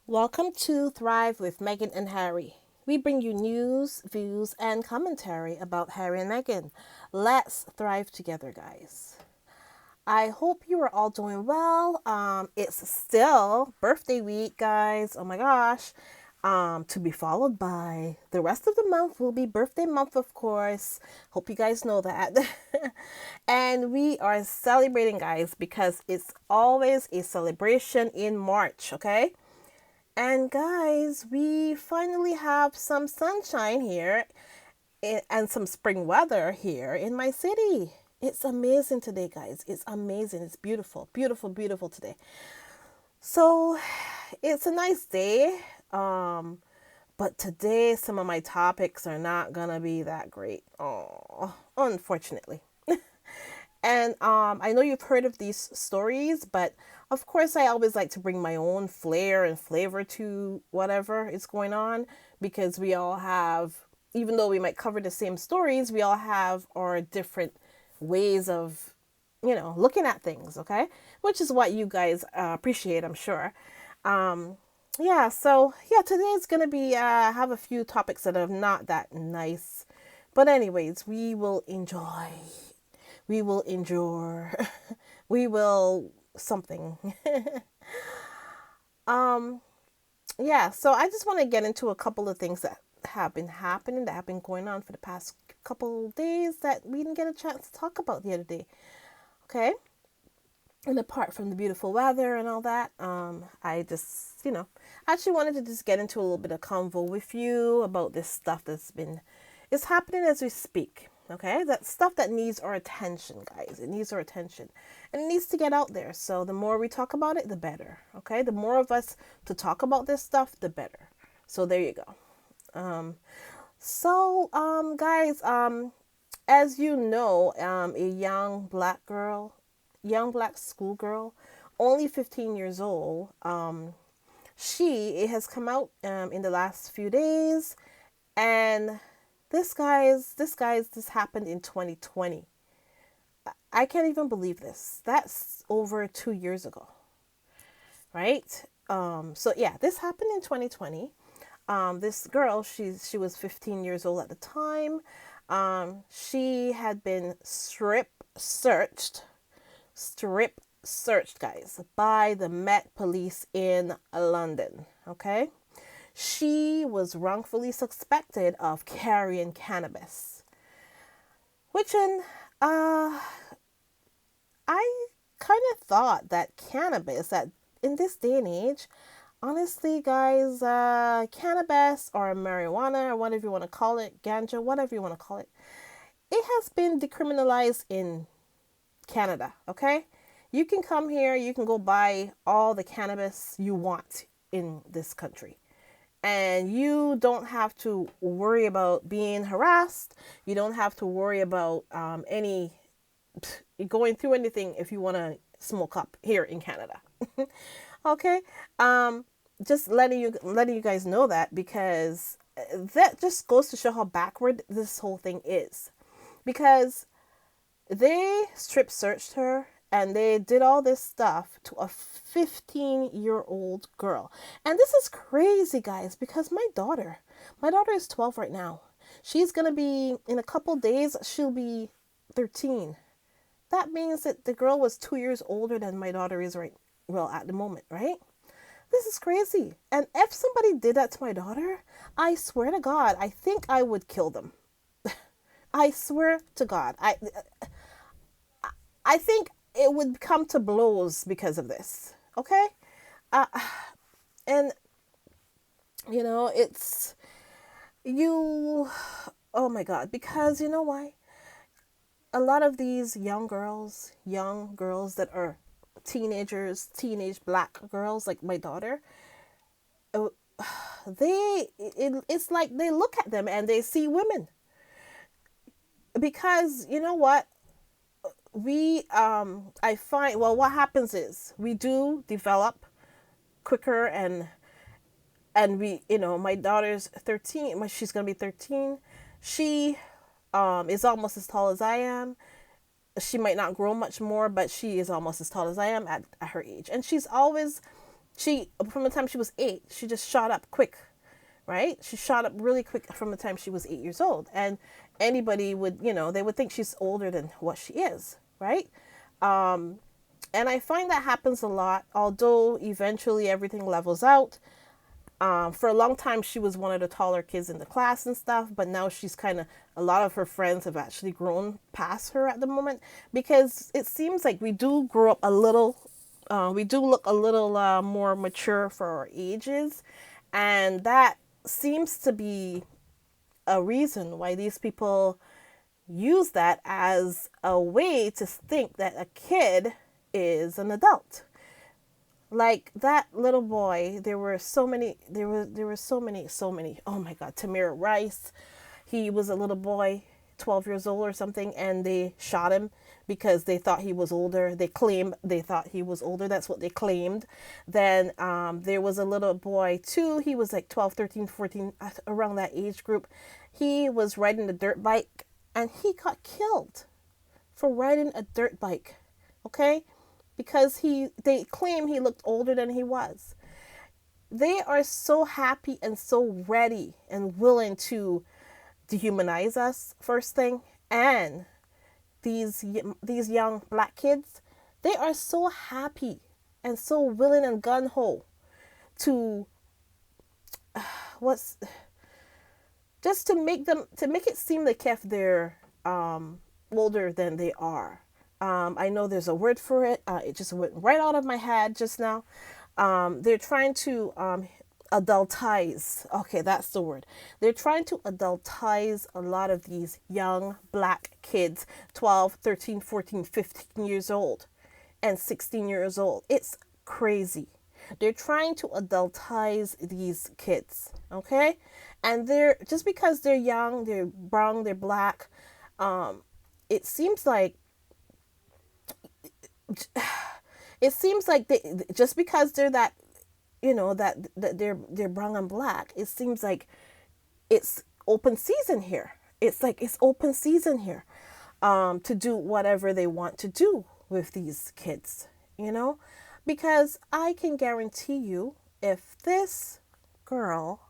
Welcome to Thrive with Meghan and Harry. We bring you news, views, and commentary about Harry and Meghan. Let's thrive together, guys. I hope you are all doing well. It's still birthday week, guys. Oh my gosh. To be followed by the rest of the month will be birthday month, of course. Hope you guys know that. And we are celebrating, guys, because it's always a celebration in March, okay? And guys, we finally have some sunshine here and some spring weather here in my city. It's amazing today, guys. It's amazing. It's beautiful, beautiful, beautiful today. So it's a nice day. But today some of my topics are not gonna be that great. Oh, unfortunately. And I know you've heard of these stories, but of course, I always like to bring my own flair and flavor to whatever is going on because we all have, even though we might cover the same stories, we all have our different ways of, looking at things, okay? Which is what you guys appreciate, I'm sure. Yeah, today's gonna be have a few topics that are not that nice, but anyways, we will endure, we will something. um, yeah, so I just want to get into a couple of things that have been happening, that have been going on for the past couple of days that we didn't get a chance to talk about the other day. Okay. And apart from the beautiful weather and all that, I just, actually wanted to just get into a little bit of convo with you about this stuff it's happening as we speak. Okay, that stuff that needs our attention, guys. It needs our attention, and it needs to get out there. So the more we talk about it, the better. Okay, the more of us to talk about this stuff, the better. So there you go. Guys, as you know, a young black schoolgirl, only 15 years old. It has come out in the last few days, and this happened in 2020. I can't even believe this. That's over 2 years ago, right? So yeah, this happened in 2020. This girl, she was 15 years old at the time. She had been strip searched, guys, by the Met Police in London. Okay, she was wrongfully suspected of carrying cannabis, which uh, I kind of thought that that in this day and age, honestly, guys, cannabis or marijuana or whatever you want to call it, ganja, whatever you want to call it, it has been decriminalized in Canada, okay? You can come here, you can go buy all the cannabis you want in this country. And you don't have to worry about being harassed. You don't have to worry about any going through anything if you want to smoke up here in Canada. Okay, just letting you guys know that because that just goes to show how backward this whole thing is. Because they strip searched her and they did all this stuff to a 15-year-old girl. And this is crazy, guys, because my daughter is 12 right now. She's going to be, in a couple days, she'll be 13. That means that the girl was 2 years older than my daughter is at the moment, right? This is crazy. And if somebody did that to my daughter, I swear to God, I think I would kill them. I swear to God. I think it would come to blows because of this. Okay? Uh, and, it's you. Oh my God. Because you know why? A lot of these young girls that are teenage black girls like my daughter, uh, it's like they look at them and they see women. Because you know what? I find, well, what happens is we do develop quicker, and my daughter's 13, she's going to be 13. She is almost as tall as I am. She might not grow much more, but she is almost as tall as I am at her age. And she's always From the time she was 8, she just shot up quick, right? She shot up really quick from the time she was 8 years old. And anybody would, they would think she's older than what she is, right? And I find that happens a lot, although eventually everything levels out. For a long time, she was one of the taller kids in the class and stuff, but now she's a lot of her friends have actually grown past her at the moment, because it seems like we do grow up a little, we do look a little more mature for our ages, and that seems to be a reason why these people use that as a way to think that a kid is an adult. Like that little boy, there were so many, so many. Oh my God, Tamir Rice. He was a little boy, 12 years old or something, and they shot him because they thought he was older. They claimed they thought he was older. That's what they claimed. Then there was a little boy too. He was like 12, 13, 14, around that age group. He was riding a dirt bike and he got killed for riding a dirt bike. Okay? Because they claim he looked older than he was. They are so happy and so ready and willing to dehumanize us, first thing. And these young black kids, they are so happy and so willing and gung-ho to just to make it seem like if they're older than they are. I know there's a word for it. It just went right out of my head just now. They're trying to adultize. Okay, that's the word. They're trying to adultize a lot of these young black kids, 12, 13, 14, 15 years old and 16 years old. It's crazy. They're trying to adultize these kids, okay? And they're just because they're young, they're brown, they're black. It seems like they, just because they're that, that they're brown and black, it seems like it's open season here. It's like it's open season here, to do whatever they want to do with these kids, because I can guarantee you, if this girl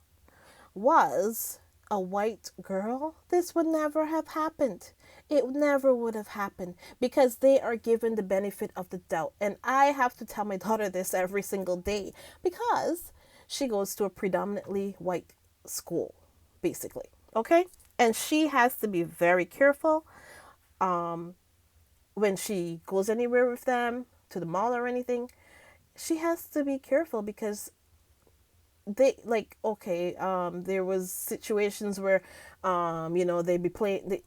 was a white girl, this would never have happened. It never would have happened, because they are given the benefit of the doubt. And I have to tell my daughter this every single day, because she goes to a predominantly white school, basically. Okay? And she has to be very careful when she goes anywhere with them, to the mall or anything. She has to be careful, because they there was situations where they'd be playing,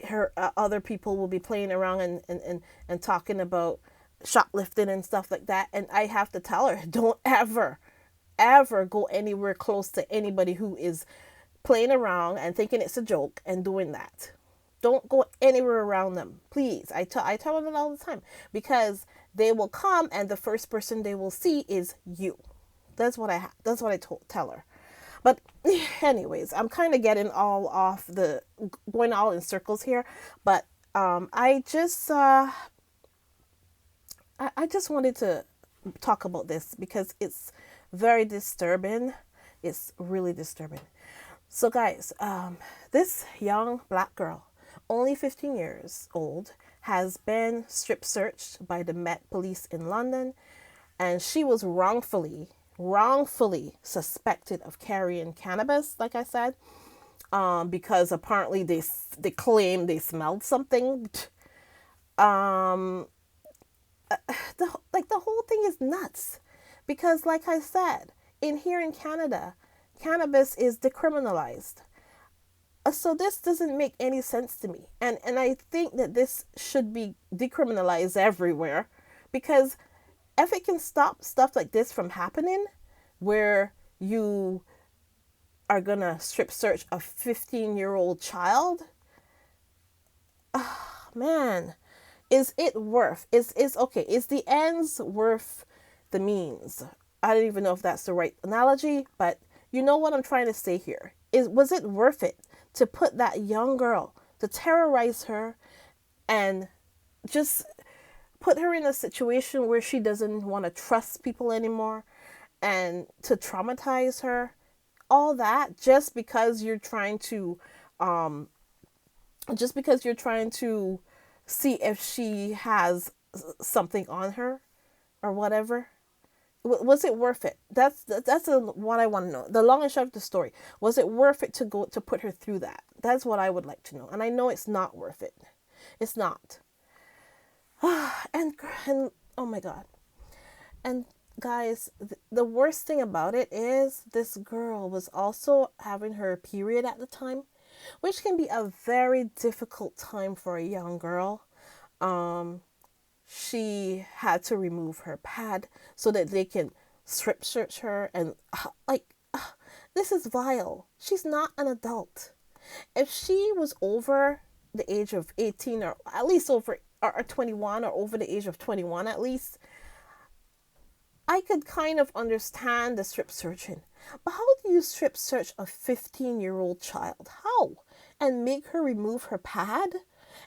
other people will be playing around and talking about shoplifting and stuff like that, and I have to tell her, don't ever go anywhere close to anybody who is playing around and thinking it's a joke and doing that. Don't go anywhere around them, please. I tell them all the time, because they will come and the first person they will see is you. That's what I tell her. But anyways, I'm kind of getting all off going all in circles here. But I just wanted to talk about this, because it's very disturbing. It's really disturbing. So guys, this young black girl, only 15 years old, has been strip searched by the Met Police in London, and she was wrongfully suspected of carrying cannabis, like I said, because apparently they claim they smelled something. The whole thing is nuts, because like I said, here in Canada, cannabis is decriminalized. So this doesn't make any sense to me, and I think that this should be decriminalized everywhere, because if it can stop stuff like this from happening, where you are gonna strip search a 15-year-old child, man, is it worth? Is the ends worth the means? I don't even know if that's the right analogy, but you know what I'm trying to say here. Was it worth it to put that young girl, to terrorize her and just put her in a situation where she doesn't want to trust people anymore, and to traumatize her, all that just because you're trying to um just because you're trying to see if she has something on her or whatever. Was it worth it? What I want to know. The long and short of the story. Was it worth it to put her through that? That's what I would like to know. And I know it's not worth it. It's not. And oh my god. And guys, the worst thing about it is this girl was also having her period at the time, which can be a very difficult time for a young girl. She had to remove her pad so that they can strip search her, and this is vile. She's not an adult. If she was over the age of 18, or at least over or 21, or over the age of 21 at least, I could kind of understand the strip searching. But how do you strip search a 15-year-old child? How? And make her remove her pad?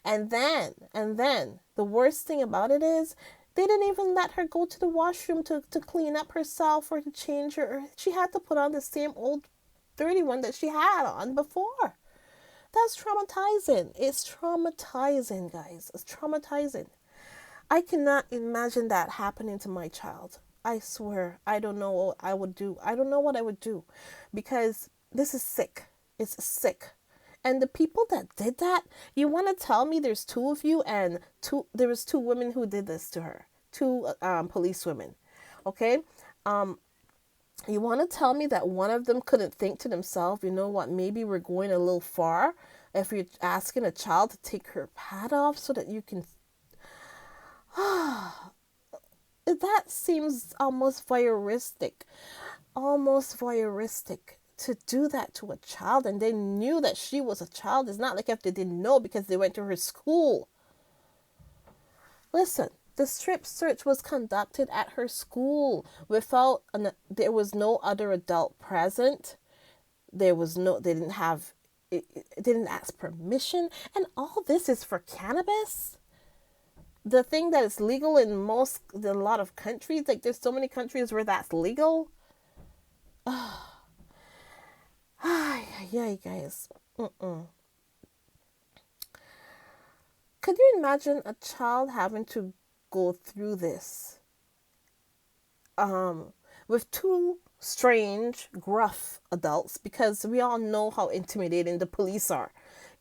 And then, the worst thing about it is, they didn't even let her go to the washroom to clean up herself or to change her. She had to put on the same old dirty one that she had on before. That's traumatizing. It's traumatizing, guys. It's traumatizing. I cannot imagine that happening to my child. I swear, I don't know what I would do. I don't know what I would do, because this is sick. It's sick. And the people that did that, you want to tell me there's two of you, and there was two women who did this to her, two police women, okay? You want to tell me that one of them couldn't think to themselves, you know what, maybe we're going a little far if you're asking a child to take her pad off so that you can... That seems almost voyeuristic. Almost voyeuristic to do that to a child, and they knew that she was a child. It's not like if they didn't know because they went to her school. Listen, the strip search was conducted at her school there was no other adult present. They didn't have, it didn't ask permission, and all this is for cannabis. The thing that is legal in a lot of countries, like there's so many countries where that's legal. Yeah, guys. Could you imagine a child having to go through this with two strange, gruff adults? Because we all know how intimidating the police are.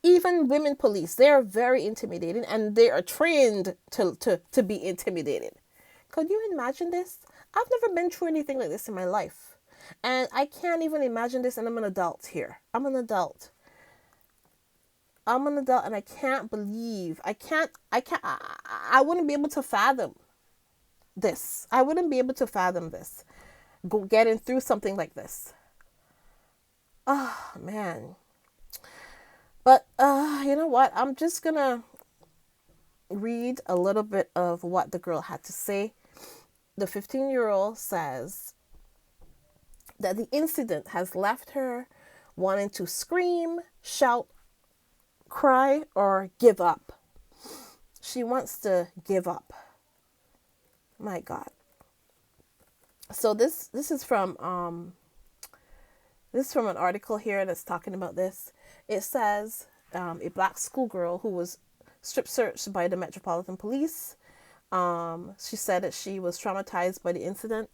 Even women police, they are very intimidating, and they are trained to be intimidated. Could you imagine this? I've never been through anything like this in my life. And I can't even imagine this, and I'm an adult here. I'm an adult, and I can't believe, I wouldn't be able to fathom this. I wouldn't be able to fathom this. Getting through something like this. Oh, man. But, you know what? I'm just gonna read a little bit of what the girl had to say. The 15-year-old says that the incident has left her wanting to scream, shout, cry, or give up. She wants to give up. My God. So this is from an article here that's talking about this. It says a black schoolgirl who was strip searched by the Metropolitan Police. She said that she was traumatized by the incident,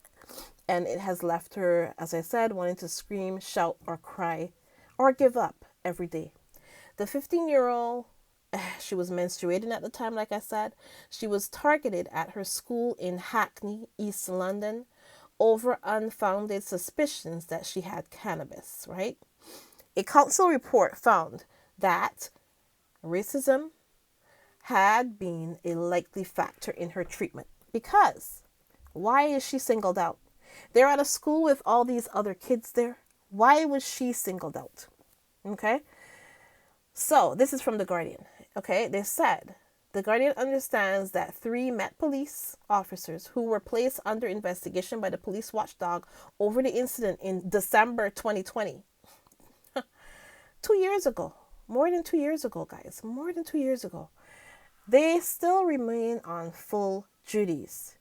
and it has left her, as I said, wanting to scream, shout, or cry, or give up every day. The 15-year-old, she was menstruating at the time, like I said. She was targeted at her school in Hackney, East London, over unfounded suspicions that she had cannabis, right? A council report found that racism had been a likely factor in her treatment. Because why is she singled out? They're at a school with all these other kids there. Why was she singled out? Okay. So this is from The Guardian. Okay. They said The Guardian understands that 3 Met Police officers who were placed under investigation by the police watchdog over the incident in December 2020. 2 years ago. More than 2 years ago, guys. More than 2 years ago. They still remain on full duties.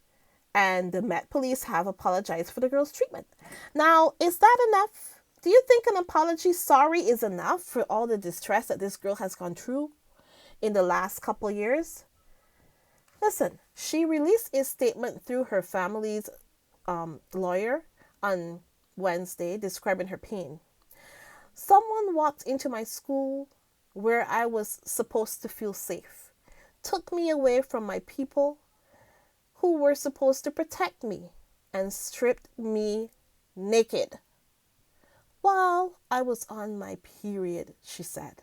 And the Met Police have apologized for the girl's treatment. Now, is that enough? Do you think an apology, sorry, is enough for all the distress that this girl has gone through in the last couple of years? Listen, she released a statement through her family's lawyer on Wednesday describing her pain. Someone walked into my school where I was supposed to feel safe, took me away from my people who were supposed to protect me, and stripped me naked while I was on my period, she said.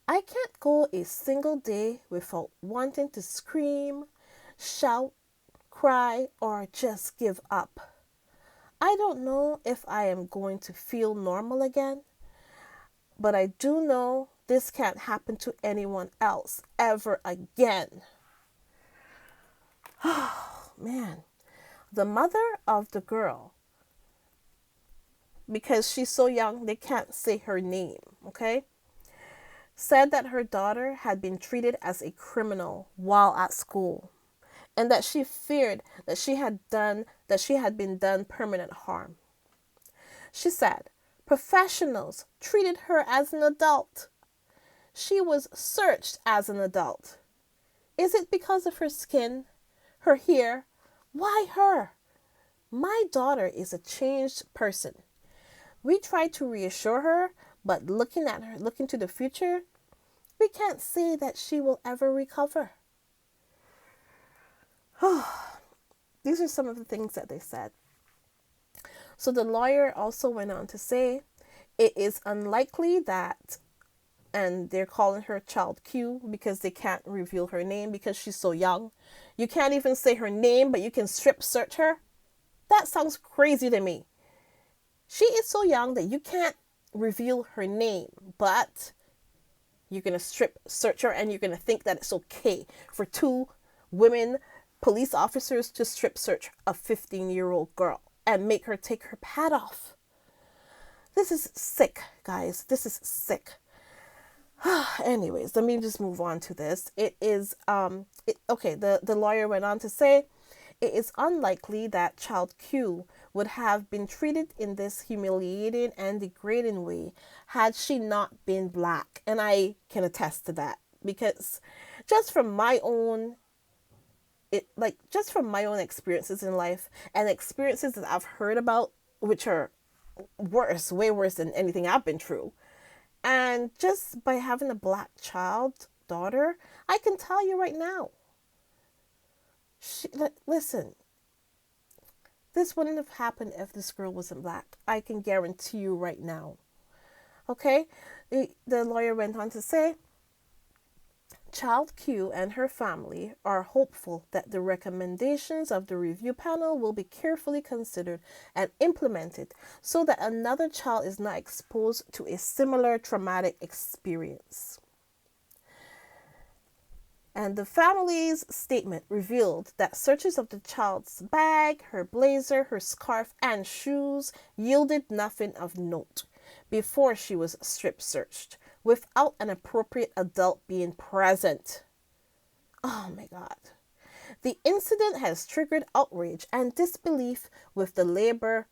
I can't go a single day without wanting to scream, shout, cry, or just give up. I don't know if I am going to feel normal again, but I do know this can't happen to anyone else ever again. Oh, man. The mother of the girl, because she's so young, they can't say her name, okay? Said that her daughter had been treated as a criminal while at school, and that she feared that she had been done permanent harm. She said professionals treated her as an adult. She was searched as an adult. Is it because of her skin, her hair? Why her? My daughter is a changed person. We tried to reassure her, but looking to the future, we can't say that she will ever recover. These are some of the things that they said. So the lawyer also went on to say, it is unlikely that, and they're calling her Child Q because they can't reveal her name because she's so young. You can't even say her name, but you can strip search her. That sounds crazy to me. She is so young that you can't reveal her name, but you're going to strip search her and you're going to think that it's okay for two women police officers to strip search a 15-year-old girl and make her take her pad off. This is sick, guys. This is sick. Anyways, let me just move on to this. The lawyer went on to say, it is unlikely that Child Q would have been treated in this humiliating and degrading way had she not been Black. And I can attest to that because just from my own experiences in life and experiences that I've heard about, which are worse, way worse than anything I've been through. And just by having a Black daughter, I can tell you right now, listen, this wouldn't have happened if this girl wasn't Black. I can guarantee you right now. Okay? The lawyer went on to say, Child Q and her family are hopeful that the recommendations of the review panel will be carefully considered and implemented so that another child is not exposed to a similar traumatic experience. And the family's statement revealed that searches of the child's bag, her blazer, her scarf, and shoes yielded nothing of note before she was strip searched, without an appropriate adult being present. Oh my God. The incident has triggered outrage and disbelief with the Labour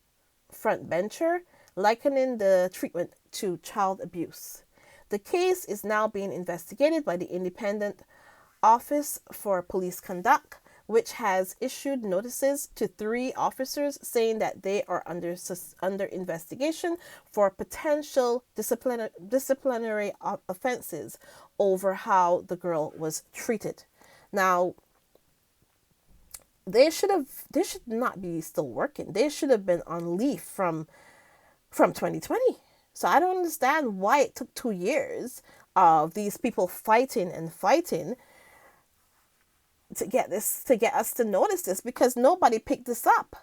frontbencher, likening the treatment to child abuse. The case is now being investigated by the Independent Office for Police Conduct, which has issued notices to 3 officers saying that they are under investigation for potential disciplinary offenses over how the girl was treated. Now, they should not be still working. They should have been on leave from 2020. So I don't understand why it took 2 years of these people fighting to get us to notice this, because nobody picked this up.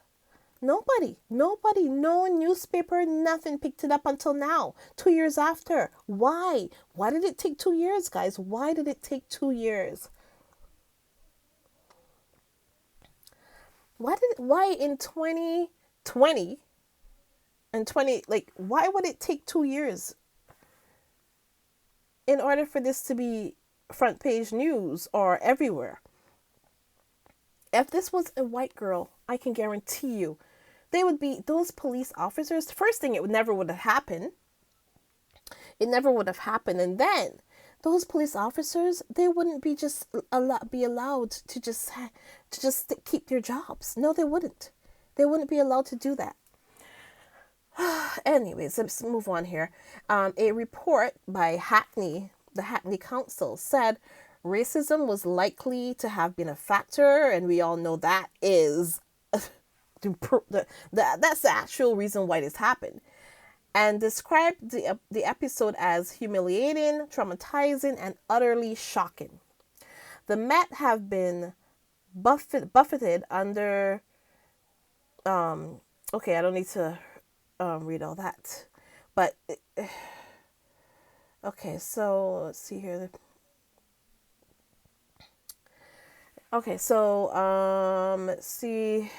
Nobody, no newspaper, nothing picked it up until now, 2 years after. Why did it take 2 years, guys? Why did it take 2 years? Why in 2020 and why would it take 2 years in order for this to be front page news or everywhere? If this was a white girl, I can guarantee you, they would be those police officers. First thing, it would never would have happened. It never would have happened. And then those police officers, they wouldn't be just be allowed to just keep their jobs. No, they wouldn't. They wouldn't be allowed to do that. Anyways, let's move on here. A report by the Hackney Council, said racism was likely to have been a factor, and we all know that is that's the actual reason why this happened, and described the episode as humiliating, traumatizing, and utterly shocking. The Met have been buffeted under. Okay, I don't need to read all that, but okay. So let's see here. Okay, so let's see.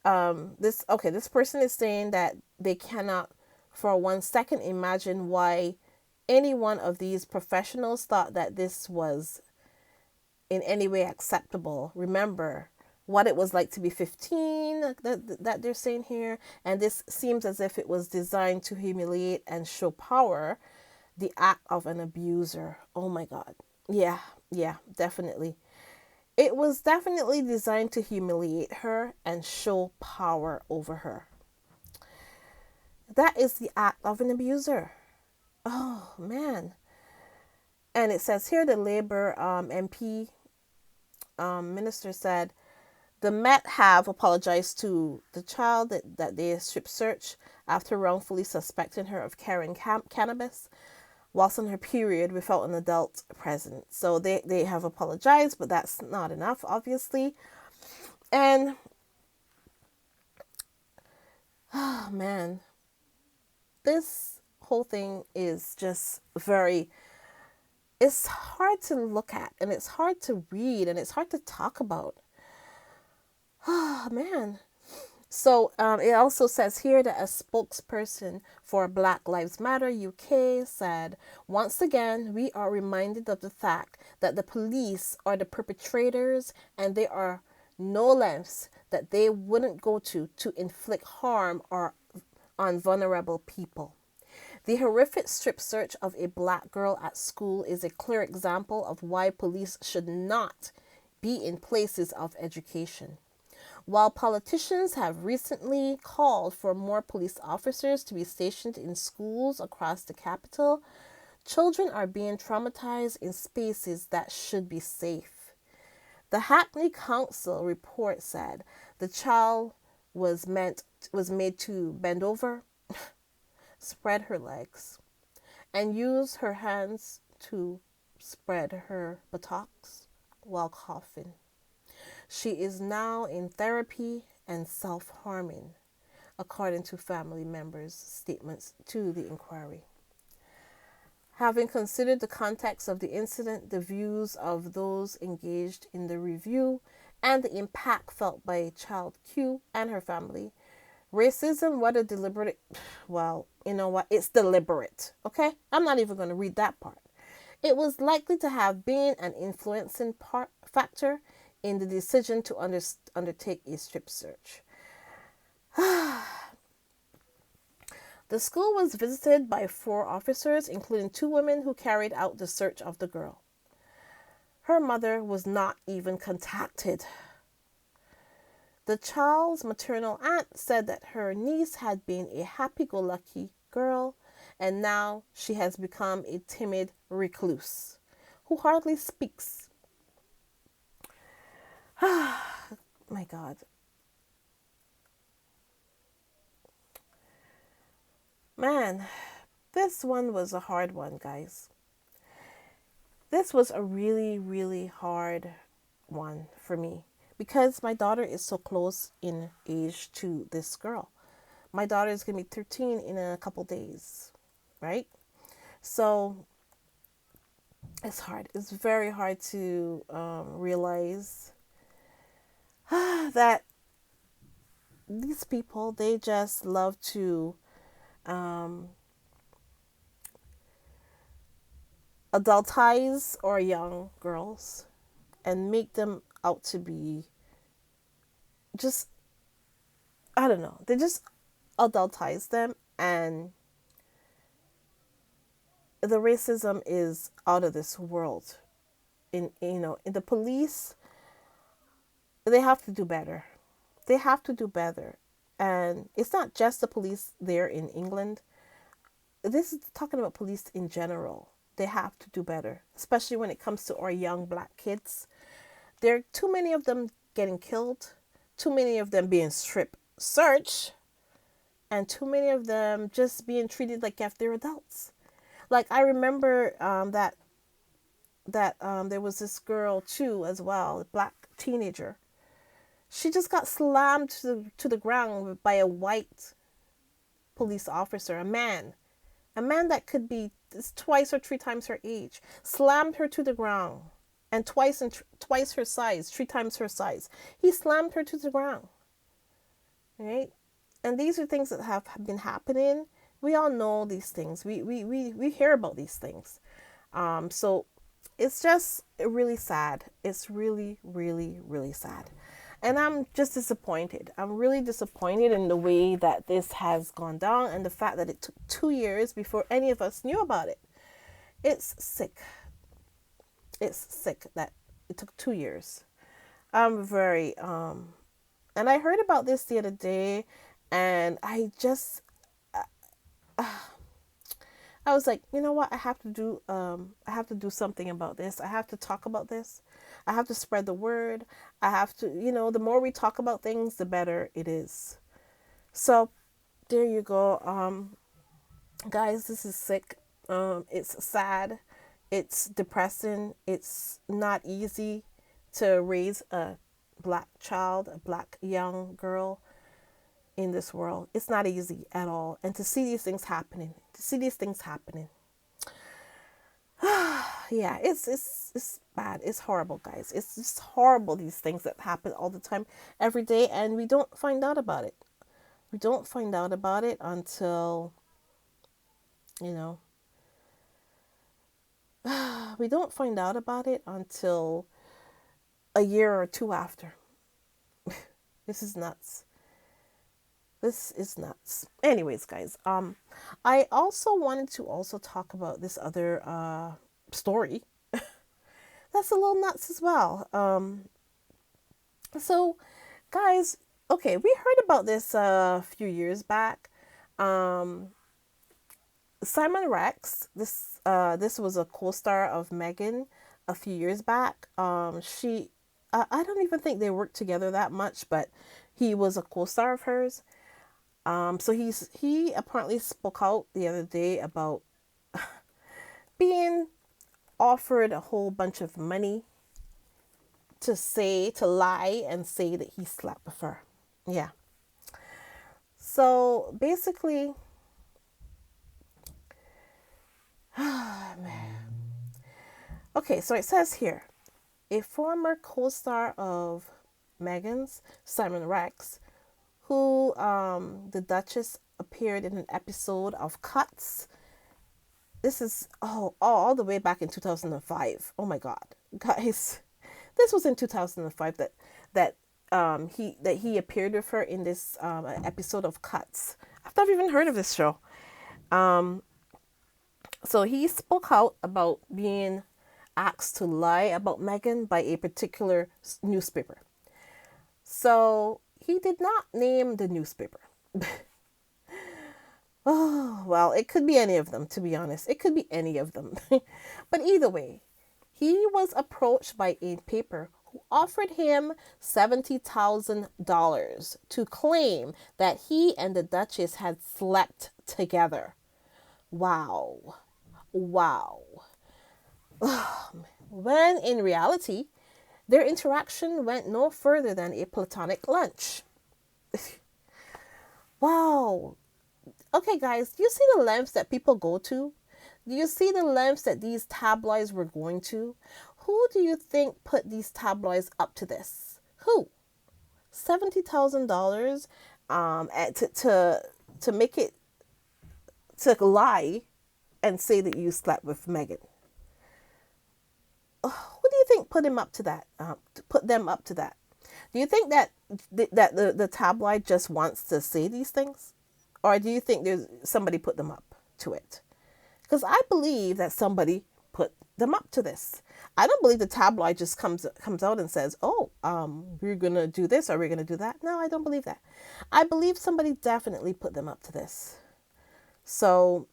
This person is saying that they cannot for 1 second imagine why any one of these professionals thought that this was in any way acceptable. Remember what it was like to be 15 that they're saying here, and this seems as if it was designed to humiliate and show power, the act of an abuser. Oh my God. Yeah, definitely. It was definitely designed to humiliate her and show power over her. That is the act of an abuser. Oh, man. And it says here the Labour MP minister said the Met have apologized to the child that they strip search after wrongfully suspecting her of carrying cannabis whilst on her period without an adult present. So they have apologized, but that's not enough, obviously. And, oh man, this whole thing is just it's hard to look at, and it's hard to read, and it's hard to talk about. Oh man. So it also says here that a spokesperson for Black Lives Matter UK said, once again, we are reminded of the fact that the police are the perpetrators, and there are no lengths that they wouldn't go to inflict harm on vulnerable people. The horrific strip search of a black girl at school is a clear example of why police should not be in places of education. While politicians have recently called for more police officers to be stationed in schools across the capital, children are being traumatized in spaces that should be safe. The Hackney Council report said the child was made to bend over, spread her legs, and use her hands to spread her buttocks while coughing. She is now in therapy and self-harming, according to family members' statements to the inquiry. Having considered the context of the incident, the views of those engaged in the review, and the impact felt by child Q and her family, racism, whether deliberate, well, you know what, it's deliberate, okay? I'm not even going to read that part. It was likely to have been an influencing factor in the decision to undertake a strip search. The school was visited by 4 officers, including 2 women who carried out the search of the girl. Her mother was not even contacted. The child's maternal aunt said that her niece had been a happy-go-lucky girl, and now she has become a timid recluse who hardly speaks. My God. Man, this one was a hard one, guys. This was a really, really hard one for me because my daughter is so close in age to this girl. My daughter is going to be 13 in a couple days, right? So it's hard. It's very hard to realize that these people, they just love to adultize our young girls and make them out to be just, I don't know, they just adultize them, and the racism is out of this world. In the police, they have to do better. They have to do better. And it's not just the police there in England. This is talking about police in general. They have to do better, especially when it comes to our young black kids. There are too many of them getting killed, too many of them being strip searched, and too many of them just being treated like if they're adults. Like I remember that there was this girl too as well, a black teenager. She just got slammed to the ground by a white police officer, a man that could be twice or three times her age, slammed her to the ground, and twice her size, three times her size. He slammed her to the ground, right? And these are things that have been happening. We all know these things. We hear about these things. So it's just really sad. It's really, really, really sad. And I'm just disappointed. I'm really disappointed in the way that this has gone down and the fact that it took 2 years before any of us knew about it. It's sick. It's sick that it took 2 years. I'm very, and I heard about this the other day, and I was like, you know what? I have to do something about this. I have to talk about this. I have to spread the word. I have to, the more we talk about things, the better it is. So there you go. Guys, this is sick. It's sad. It's depressing. It's not easy to raise a black child, a black young girl in this world. It's not easy at all. And to see these things happening, yeah, it's bad. It's horrible, guys. It's just horrible, these things that happen all the time, every day, and we don't find out about it. We don't find out about it until, we don't find out about it until a year or two after. This is nuts. This is nuts. Anyways, guys, I also wanted to also talk about this other story that's a little nuts as well. So, guys, okay, we heard about this a few years back. Simon Rex, this was a co-star of Meghan a few years back. I don't even think they worked together that much, but he was a co-star of hers. So he apparently spoke out the other day about being offered a whole bunch of money to lie and say that he slept with her. Yeah. So basically, man. Okay, so it says here, a former co-star of Meghan's, Simon Rex, who the Duchess appeared in an episode of Cuts. This is all the way back in 2005. Oh my God, guys, this was in 2005 that he appeared with her in this episode of Cuts. I've never even heard of this show. So he spoke out about being asked to lie about Meghan by a particular newspaper. So he did not name the newspaper. Oh, well, it could be any of them, to be honest. It could be any of them. But either way, he was approached by a paper who offered him $70,000 to claim that he and the Duchess had slept together. Wow. When in reality, their interaction went no further than a platonic lunch. Wow. Okay, guys, do you see the lengths that people go to? Do you see the lengths that these tabloids were going to? Who do you think put these tabloids up to this? Who? $70,000 to make it, to lie and say that you slept with Meghan. Who do you think put him up to that? To put them up to that? Do you think that the tabloid just wants to say these things, or do you think there's somebody put them up to it? Because I believe that somebody put them up to this. I don't believe the tabloid just comes out and says, "Oh, we're gonna do this or we're gonna do that." No, I don't believe that. I believe somebody definitely put them up to this. So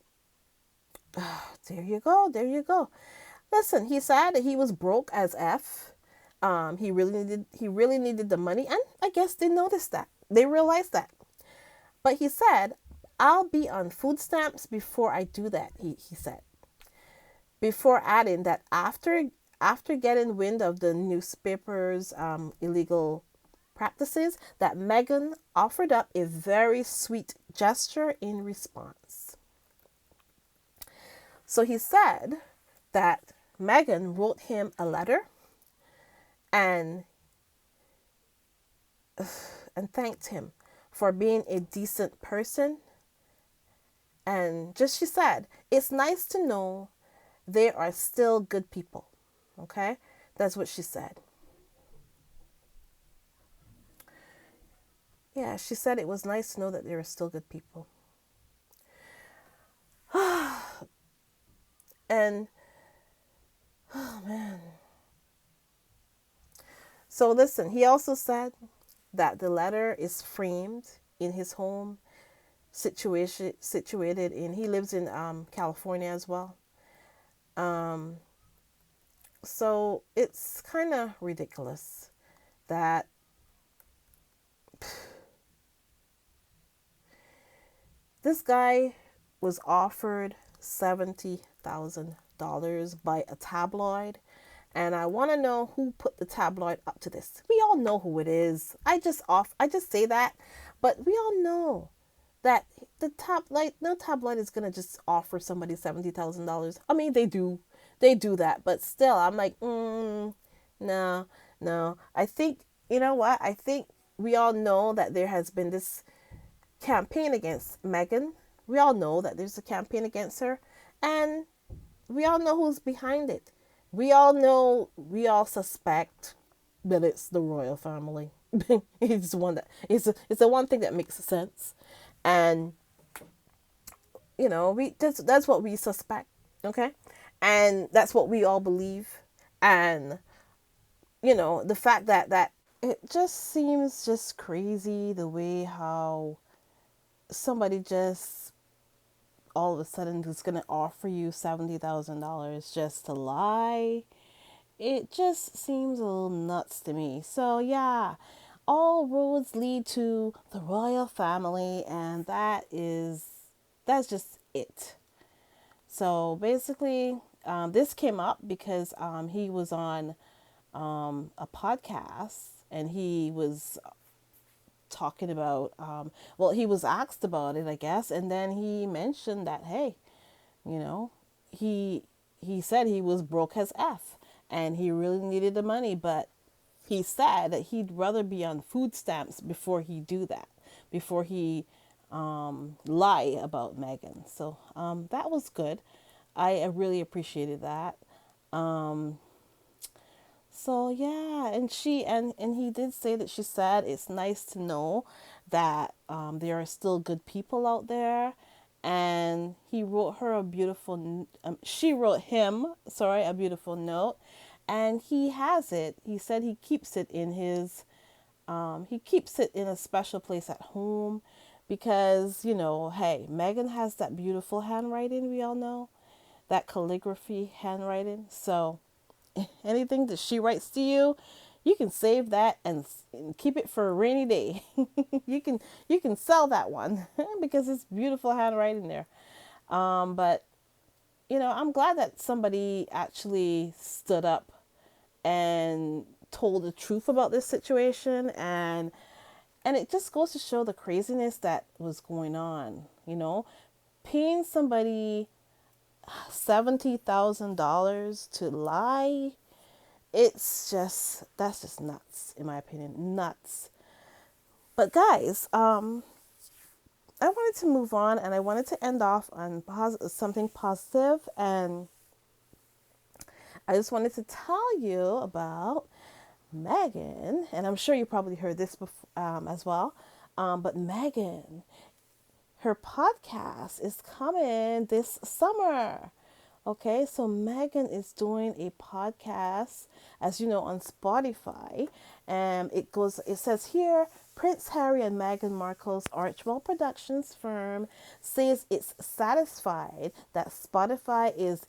there you go. There you go. Listen, he said that he was broke as f. He really needed the money, and I guess they noticed that. They realized that. But he said, "I'll be on food stamps before I do that." He said, before adding that after getting wind of the newspaper's illegal practices, that Meghan offered up a very sweet gesture in response. So he said that Meghan wrote him a letter and and thanked him for being a decent person. And just she said, "It's nice to know there are still good people." Okay? That's what she said. Yeah, she said it was nice to know that there are still good people. And oh man. So listen, he also said that the letter is framed in his home situated in, he lives in California as well. Um so it's kind of ridiculous that this guy was offered $70,000 by a tabloid. And I want to know who put the tabloid up to this. We all know who it is. I just say that, but we all know that the tabloid, no tabloid is gonna just offer somebody $70,000. I mean, they do that, but still, I'm like, no, no. I think, you know what? I think we all know that there has been this campaign against Meghan. We all know that there's a campaign against her, and we all know who's behind it. We all know, we all suspect that it's the royal family. It's one that it's the one thing that makes sense, and you know we that's what we suspect, okay, and that's what we all believe, and you know the fact that it just seems just crazy the way how somebody just all of a sudden is going to offer you $70,000 just to lie. It just seems a little nuts to me. So yeah, all roads lead to the royal family, and that's just it. So basically, this came up because he was on a podcast, and he was talking about well, he was asked about it, I guess, and then he mentioned that, hey, you know, he he said he was broke as f, and he really needed the money, but he said that he'd rather be on food stamps before he do that, before he lie about Meghan. So that was good. I really appreciated that. Um, so yeah, and and he did say that she said it's nice to know that there are still good people out there, and he wrote her a beautiful. She wrote him, sorry, a beautiful note, and he has it. He said he keeps it in his. He keeps it in a special place at home, because you know, hey, Meghan has that beautiful handwriting. We all know that calligraphy handwriting. So anything that she writes to you, you can save that and keep it for a rainy day. You can sell that one because it's beautiful handwriting there. But you know, I'm glad that somebody actually stood up and told the truth about this situation, and it just goes to show the craziness that was going on. You know, paying somebody $70,000 to lie, it's just, that's just nuts in my opinion, nuts. But guys, I wanted to move on, and I wanted to end off on something positive, and I just wanted to tell you about Meghan, and I'm sure you probably heard this before, as well, but Meghan, her podcast is coming this summer. Okay, so Megan is doing a podcast, as you know, on Spotify. And it says here, Prince Harry and Meghan Markle's Archwell Productions firm says it's satisfied that Spotify is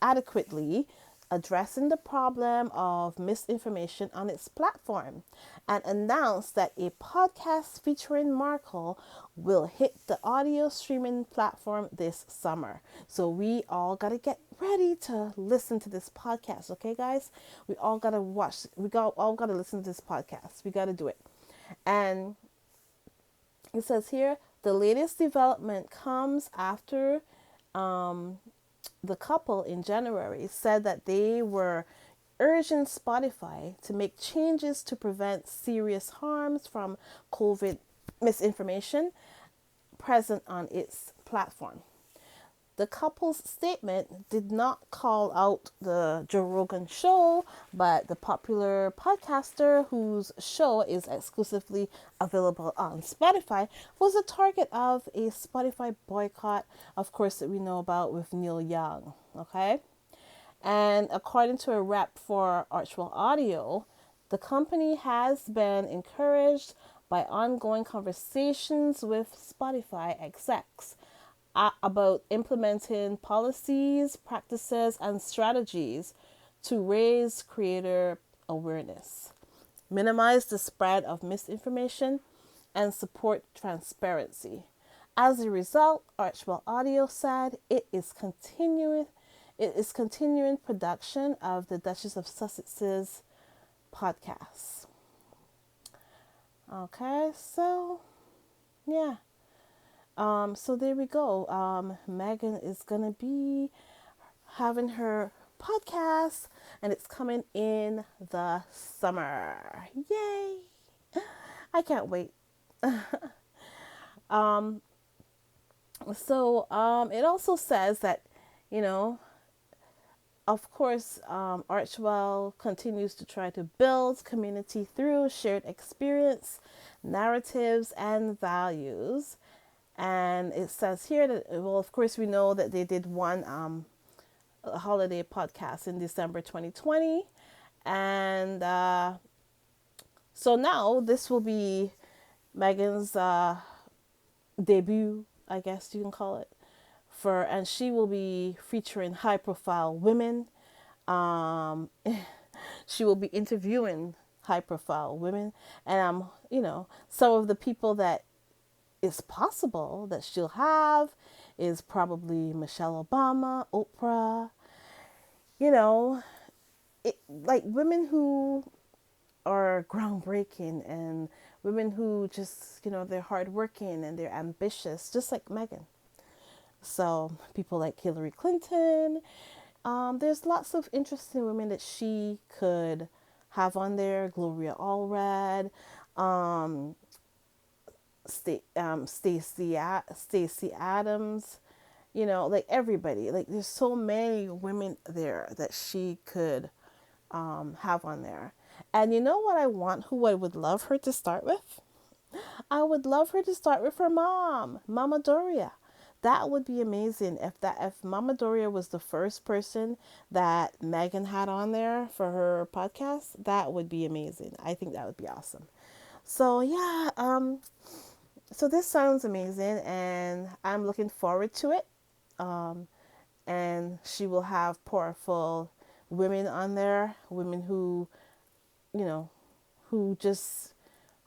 adequately addressing the problem of misinformation on its platform and announced that a podcast featuring Markle will hit the audio streaming platform this summer. So we all got to get ready to listen to this podcast, okay guys? We all got to all got to listen to this podcast. We got to do it. And it says here, the latest development comes after the couple in January said that they were urging Spotify to make changes to prevent serious harms from COVID misinformation present on its platform. The couple's statement did not call out the Joe Rogan show, but the popular podcaster whose show is exclusively available on Spotify was the target of a Spotify boycott, of course, that we know about with Neil Young. Okay? And according to a rep for Archwell Audio, the company has been encouraged by ongoing conversations with Spotify execs about implementing policies, practices, and strategies to raise creator awareness, minimize the spread of misinformation, and support transparency. As a result, Archwell Audio said it is continuing production of the Duchess of Sussex's podcast. Okay, so yeah. So there we go. Meghan is gonna be having her podcast, and it's coming in the summer. Yay! I can't wait. It also says that, you know, of course, Archwell continues to try to build community through shared experience, narratives, and values. And it says here that, well, of course, we know that they did one holiday podcast in December 2020. And so now this will be Meghan's debut, I guess you can call it. And she will be featuring high profile women. She will be interviewing high profile women. And some of the people that it's possible that she'll have is probably Michelle Obama, Oprah, like women who are groundbreaking and women who just, they're hardworking and they're ambitious, just like Meghan. So people like Hillary Clinton, there's lots of interesting women that she could have on there. Gloria Allred, Stacey Adams, like everybody. Like there's so many women there that she could have on there. And you know what I want? Who I would love her to start with? I would love her to start with her mom, Mama Doria. That would be amazing if Mama Doria was the first person that Meghan had on there for her podcast. That would be amazing. I think that would be awesome. So yeah, so this sounds amazing, and I'm looking forward to it. And she will have powerful women on there, women who,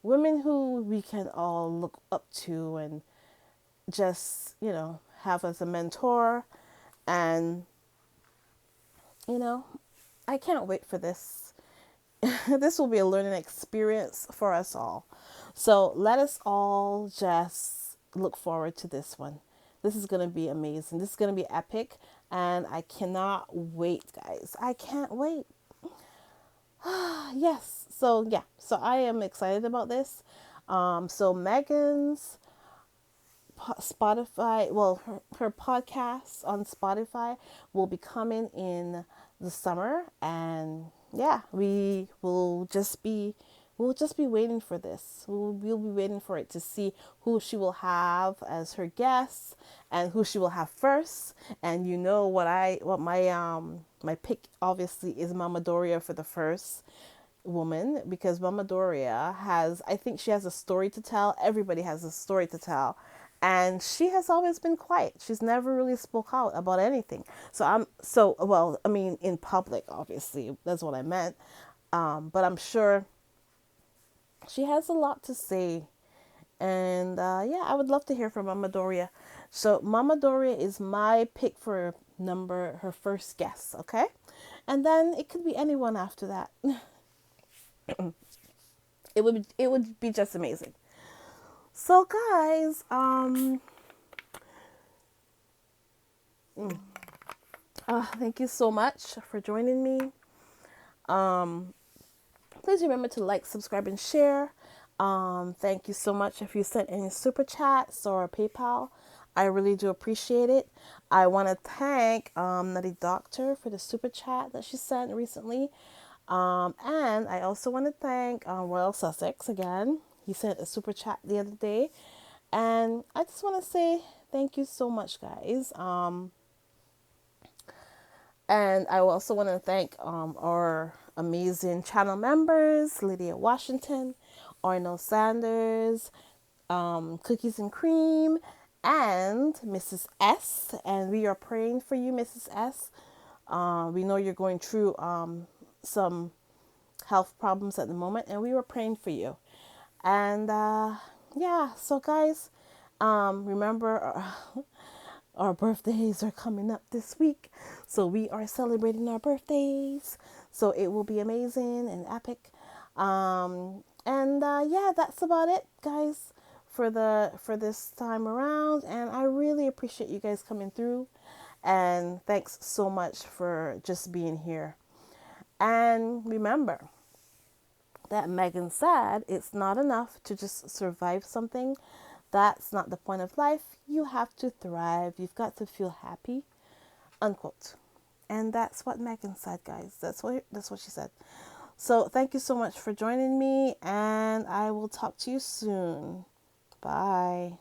women who we can all look up to and just, have as a mentor. And, I can't wait for this. This will be a learning experience for us all. So let us all just look forward to this one. This is going to be amazing. This is going to be epic. And I cannot wait, guys. I can't wait. Yes. So, yeah. So I am excited about this. So Meghan's Spotify, well, her podcast on Spotify will be coming in the summer. And yeah, we'll just be waiting for this. We'll be waiting for it to see who she will have as her guests and who she will have first. And you know what my pick obviously is Mama Doria for the first woman, because Mama Doria has, I think she has a story to tell. Everybody has a story to tell. And she has always been quiet. She's never really spoke out about anything. Well, I mean, in public, obviously, that's what I meant. But I'm sure she has a lot to say. And yeah, I would love to hear from Mama Doria. So Mama Doria is my pick for her first guest, okay? And then it could be anyone after that. It would be just amazing. So guys, thank you so much for joining me. Please remember to like, subscribe, and share. Thank you so much if you sent any super chats or PayPal. I really do appreciate it. I want to thank Nutty Doctor for the super chat that she sent recently. And I also want to thank Royal Sussex again. He sent a super chat the other day. And I just want to say thank you so much, guys. And I also want to thank our amazing channel members, Lydia Washington, Arnold Sanders, Cookies and Cream, and Mrs. S. And we are praying for you, Mrs. S. We know you're going through some health problems at the moment, and we were praying for you. And yeah, so guys, remember our birthdays are coming up this week, so we are celebrating our birthdays. So it will be amazing and epic. And yeah, that's about it, guys, for this time around. And I really appreciate you guys coming through. And thanks so much for just being here. And remember that Meghan said it's not enough to just survive something. That's not the point of life. You have to thrive. You've got to feel happy, unquote. And that's what Meghan said, guys. That's what she said. So thank you so much for joining me, and I will talk to you soon. Bye.